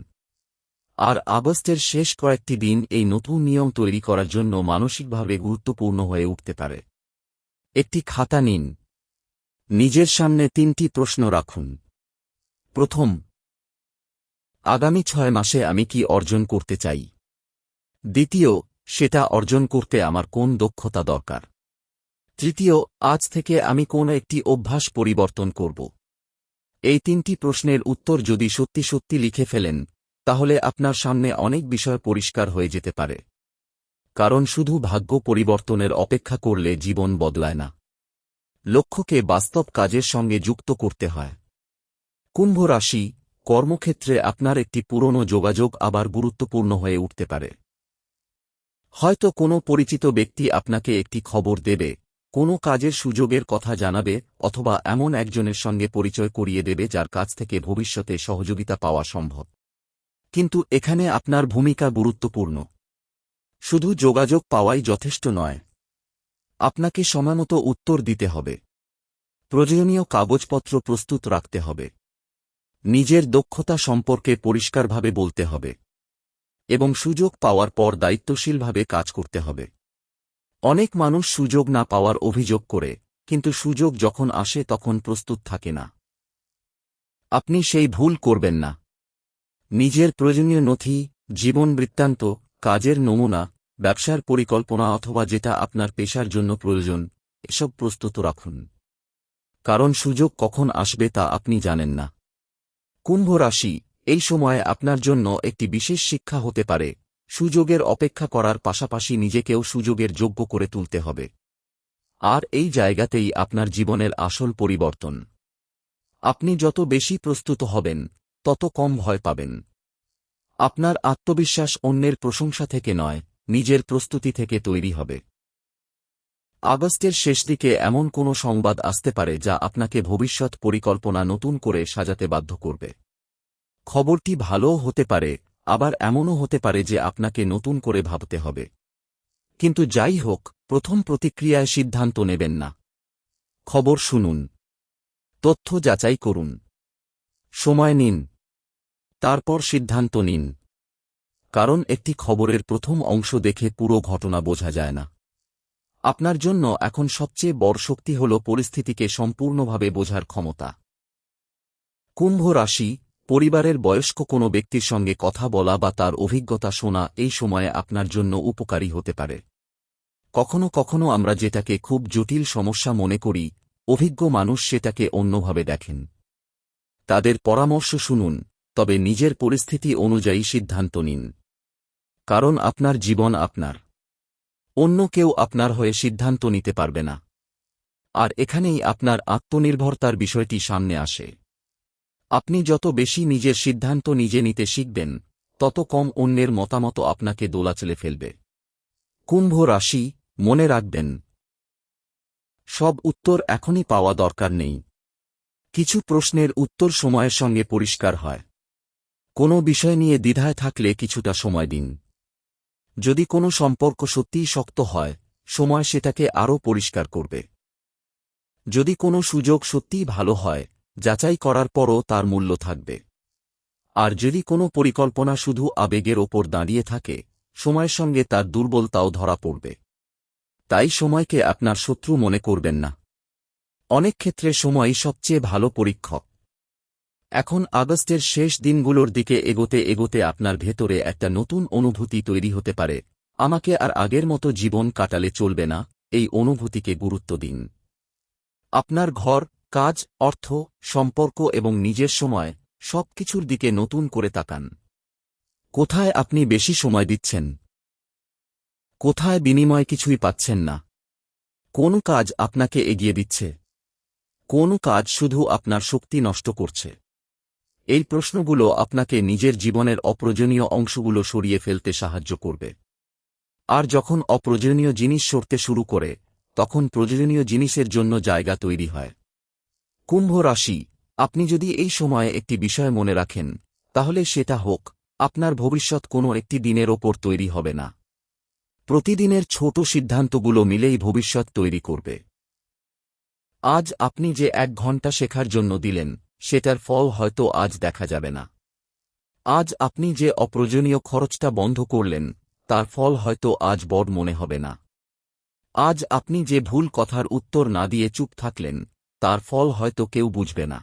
আর আগস্টের শেষ কয়েকটি দিন এই নতুন নিয়ম তৈরি করার জন্য মানসিকভাবে গুরুত্বপূর্ণ হয়ে উঠতে পারে। একটি খাতা নিন। নিজের সামনে 3টি প্রশ্ন রাখুন। প্রথম, আগামী 6 মাসে আমি কি অর্জন করতে চাই? দ্বিতীয়, সেটা অর্জন করতে আমার কোন দক্ষতা দরকার? তৃতীয়, আজ থেকে আমি কোন একটি অভ্যাস পরিবর্তন করব? এই 3টি প্রশ্নের উত্তর যদি সত্যি সত্যি লিখে ফেলেন তাহলে আপনার সামনে অনেক বিষয় পরিষ্কার হয়ে যেতে পারে। কারণ শুধু ভাগ্য পরিবর্তনের অপেক্ষা করলে জীবন বদলায় না। লক্ষ্যকে বাস্তব কাজের সঙ্গে যুক্ত করতে হয়। কুম্ভ রাশি, কর্মক্ষেত্রে আপনার একটি পুরনো যোগাযোগ আবার গুরুত্বপূর্ণ হয়ে উঠতে পারে। হয়তো কোনো পরিচিত ব্যক্তি আপনাকে একটি খবর দেবে, কোনো কাজের সুযোগের কথা জানাবে অথবা এমন একজনের সঙ্গে পরিচয় করিয়ে দেবে যার কাছ থেকে ভবিষ্যতে সহযোগিতা পাওয়া সম্ভব। কিন্তু এখানে আপনার ভূমিকা গুরুত্বপূর্ণ। শুধু যোগাযোগ পাওয়াই যথেষ্ট নয়, আপনাকে সময়মতো উত্তর দিতে হবে। প্রয়োজনীয় কাগজপত্র প্রস্তুত রাখতে হবে। নিজের দক্ষতা সম্পর্কে পরিষ্কারভাবে বলতে হবে এবং সুযোগ পাওয়ার পর দায়িত্বশীলভাবে কাজ করতে হবে। অনেক মানুষ সুযোগ না পাওয়ার অভিযোগ করে, কিন্তু সুযোগ যখন আসে তখন প্রস্তুত থাকে না। আপনি সেই ভুল করবেন না। নিজের প্রয়োজনীয় নথি, জীবন বৃত্তান্ত, কাজের নমুনা, ব্যবসার পরিকল্পনা অথবা যেটা আপনার পেশার জন্য প্রয়োজন এসব প্রস্তুত রাখুন। কারণ সুযোগ কখন আসবে তা আপনি জানেন না। কুম্ভ রাশি, এই সময়ে আপনার জন্য একটি বিশেষ শিক্ষা হতে পারে। সুযোগের অপেক্ষা করার পাশাপাশি নিজেকেও সুযোগের যোগ্য করে তুলতে হবে। আর এই জায়গাতেই আপনার জীবনের আসল পরিবর্তন। আপনি যত বেশি প্রস্তুত হবেন তত কম ভয় পাবেন। আপনার আত্মবিশ্বাস অন্যের প্রশংসা থেকে নয়, নিজের প্রস্তুতি থেকে তৈরি হবে। আগস্টের শেষ দিকে এমন কোনো সংবাদ আসতে পারে যা আপনাকে ভবিষ্যৎ পরিকল্পনা নতুন করে সাজাতে বাধ্য করবে। খবরটি ভালোও হতে পারে, আবার এমনও হতে পারে যে আপনাকে নতুন করে ভাবতে হবে। কিন্তু যাই হোক, প্রথম প্রতিক্রিয়ায় সিদ্ধান্ত নেবেন না। খবর শুনুন, তথ্য যাচাই করুন, সময় নিন, তারপর সিদ্ধান্ত নিন। কারণ একটি খবরের প্রথম অংশ দেখে পুরো ঘটনা বোঝা যায় না। আপনার জন্য এখন সবচেয়ে বড় শক্তি হল পরিস্থিতিকে সম্পূর্ণভাবে বোঝার ক্ষমতা। কুম্ভ রাশি, পরিবারের বয়স্ক কোনো ব্যক্তির সঙ্গে কথা বলা বা তার অভিজ্ঞতা শোনা এই সময়ে আপনার জন্য উপকারী হতে পারে। কখনো কখনো আমরা যেটাকে খুব জটিল সমস্যা মনে করি, অভিজ্ঞ মানুষ সেটাকে অন্যভাবে দেখেন। তাদের পরামর্শ শুনুন তবে নিজের পরিস্থিতি অনুযায়ী সিদ্ধান্ত নিন। কারণ আপনার জীবন আপনার। অন্য কেউ আপনার হয়ে সিদ্ধান্ত নিতে পারবে না। আর এখানেই আপনার আত্মনির্ভরতার বিষয়টি সামনে আসে। আপনি যত বেশি নিজের সিদ্ধান্ত নিজে নিতে শিখবেন, তত কম অন্যের মতামত আপনাকে দোলাচলে ফেলবে। কুম্ভ রাশি, মনে রাখবেন, সব উত্তর এখনই পাওয়া দরকার নেই। কিছু প্রশ্নের উত্তর সময়ের সঙ্গে পরিষ্কার হয়। কোনো বিষয় নিয়ে দ্বিধায় থাকলে কিছুটা সময় দিন। যদি কোনো সম্পর্ক সত্যিই শক্ত হয়, সময় সেটাকে আরও পরিষ্কার করবে। যদি কোনো সুযোগ সত্যিই ভালো হয়, যাচাই করার পরও তার মূল্য থাকবে। আর যদি কোনো পরিকল্পনা শুধু আবেগের ওপর দাঁড়িয়ে থাকে, সময়ের সঙ্গে তার দুর্বলতাও ধরা পড়বে। তাই সময়কে আপনার শত্রু মনে করবেন না। অনেক ক্ষেত্রে সময়ই সবচেয়ে ভালো পরীক্ষক। এখন আগস্টের শেষ দিনগুলোর দিকে এগোতে এগোতে আপনার ভেতরে একটা নতুন অনুভূতি তৈরি হতে পারে। আমাকে আর আগের মতো জীবন কাটালে চলবে না, এই অনুভূতিকে গুরুত্ব দিন। আপনার ঘর, কাজ, অর্থ, সম্পর্ক এবং নিজের সময়, সবকিছুর দিকে নতুন করে তাকান। কোথায় আপনি বেশি সময় দিচ্ছেন? কোথায় বিনিময় কিছুই পাচ্ছেন না? কোন কাজ আপনাকে এগিয়ে দিচ্ছে? কোন কাজ শুধু আপনার শক্তি নষ্ট করছে? এই প্রশ্নগুলো আপনাকে নিজের জীবনের অপ্রয়োজনীয় অংশগুলো সরিয়ে ফেলতে সাহায্য করবে। আর যখন অপ্রয়োজনীয় জিনিস সরতে শুরু করে, তখন প্রয়োজনীয় জিনিসের জন্য জায়গা তৈরি হয়। কুম্ভ রাশি, আপনি যদি এই সময়ে একটি বিষয় মনে রাখেন, তাহলে সেটা হোক, আপনার ভবিষ্যৎ কোনো একটি দিনের ওপর তৈরি হবে না। প্রতিদিনের ছোট সিদ্ধান্তগুলো মিলেই ভবিষ্যৎ তৈরি করবে। আজ আপনি যে 1 ঘন্টা শেখার জন্য দিলেন, সেটার ফল হয়তো আজ দেখা যাবে না। আজ আপনি যে অপ্রয়োজনীয় খরচটা বন্ধ করলেন, তার ফল হয়তো আজ বড় মনে হবে না। আজ আপনি যে ভুল কথার উত্তর না দিয়ে চুপ থাকলেন, তার ফল হয়তো কেউ বুঝবে না।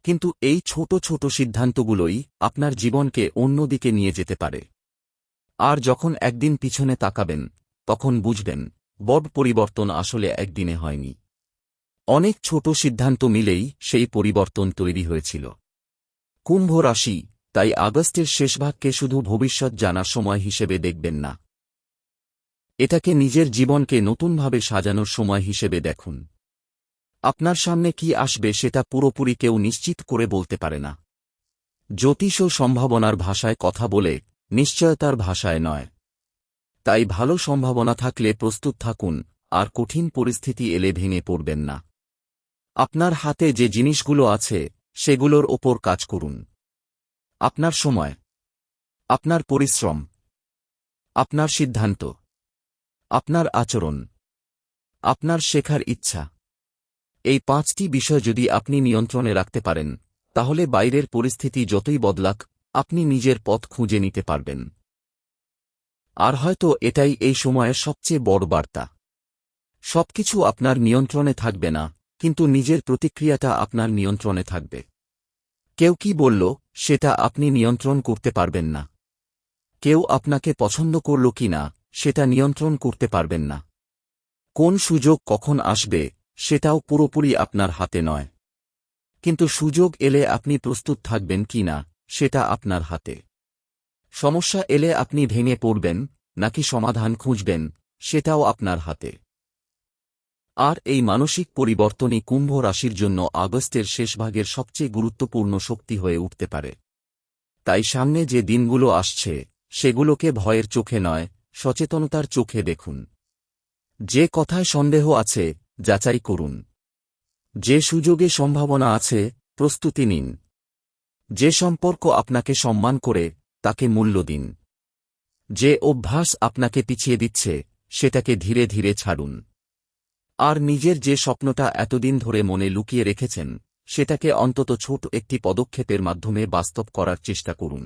কিন্তু এই ছোট ছোট সিদ্ধান্তগুলোই আপনার জীবনকে অন্যদিকে নিয়ে যেতে পারে। আর যখন একদিন পিছনে তাকাবেন, তখন বুঝবেন, বড় পরিবর্তন আসলে একদিনে হয়নি। অনেক ছোট সিদ্ধান্ত মিলেই সেই পরিবর্তন তৈরি হয়েছিল। কুম্ভ রাশি, তাই আগস্টের শেষভাগকে শুধু ভবিষ্যৎ জানার সময় হিসেবে দেখবেন না। এটাকে নিজের জীবনকে নতুনভাবে সাজানোর সময় হিসেবে দেখুন। আপনার সামনে কি আসবে সেটা পুরোপুরি কেউ নিশ্চিত করে বলতে পারে না। জ্যোতিষ ও সম্ভাবনার ভাষায় কথা বলে, নিশ্চয়তার ভাষায় নয়। তাই ভালো সম্ভাবনা থাকলে প্রস্তুত থাকুন, আর কঠিন পরিস্থিতি এলে ভেঙে পড়বেন না। আপনার হাতে যে জিনিসগুলো আছে, সেগুলোর ওপর কাজ করুন। আপনার সময়, আপনার পরিশ্রম, আপনার সিদ্ধান্ত, আপনার আচরণ, আপনার শেখার ইচ্ছা, এই 5টি বিষয় যদি আপনি নিয়ন্ত্রণে রাখতে পারেন, তাহলে বাইরের পরিস্থিতি যতই বদলাক, আপনি নিজের পথ খুঁজে নিতে পারবেন। আর হয়তো এটাই এই সময়ের সবচেয়ে বড় বার্তা। সবকিছু আপনার নিয়ন্ত্রণে থাকবে না, কিন্তু নিজের প্রতিক্রিয়াটা আপনার নিয়ন্ত্রণে থাকবে। কেউ কি বলল, সেটা আপনি নিয়ন্ত্রণ করতে পারবেন না। কেউ আপনাকে পছন্দ করল কিনা, সেটা নিয়ন্ত্রণ করতে পারবেন না। কোন সুযোগ কখন আসবে, সেটাও পুরোপুরি আপনার হাতে নয়। কিন্তু সুযোগ এলে আপনি প্রস্তুত থাকবেন কিনা, সেটা আপনার হাতে। সমস্যা এলে আপনি ভেঙে পড়বেন, নাকি সমাধান খুঁজবেন, সেটাও আপনার হাতে। আর এই মানসিক পরিবর্তনই কুম্ভ রাশির জন্য আগস্টের শেষভাগের সবচেয়ে গুরুত্বপূর্ণ শক্তি হয়ে উঠতে পারে। তাই সামনে যে দিনগুলো আসছে, সেগুলোকে ভয়ের চোখে নয়, সচেতনতার চোখে দেখুন। যে কথায় সন্দেহ আছে, যাচাই করুন। যে সুযোগে সম্ভাবনা আছে, প্রস্তুতি নিন। যে সম্পর্ক আপনাকে সম্মান করে, তাকে মূল্য দিন। যে অভ্যাস আপনাকে পিছিয়ে দিচ্ছে, সেটাকে ধীরে ধীরে ছাড়ুন। আর নিজের যে স্বপ্নটা এতদিন ধরে মনে লুকিয়ে রেখেছেন, সেটাকে অন্তত ছোট একটি পদক্ষেপের মাধ্যমে বাস্তব করার চেষ্টা করুন।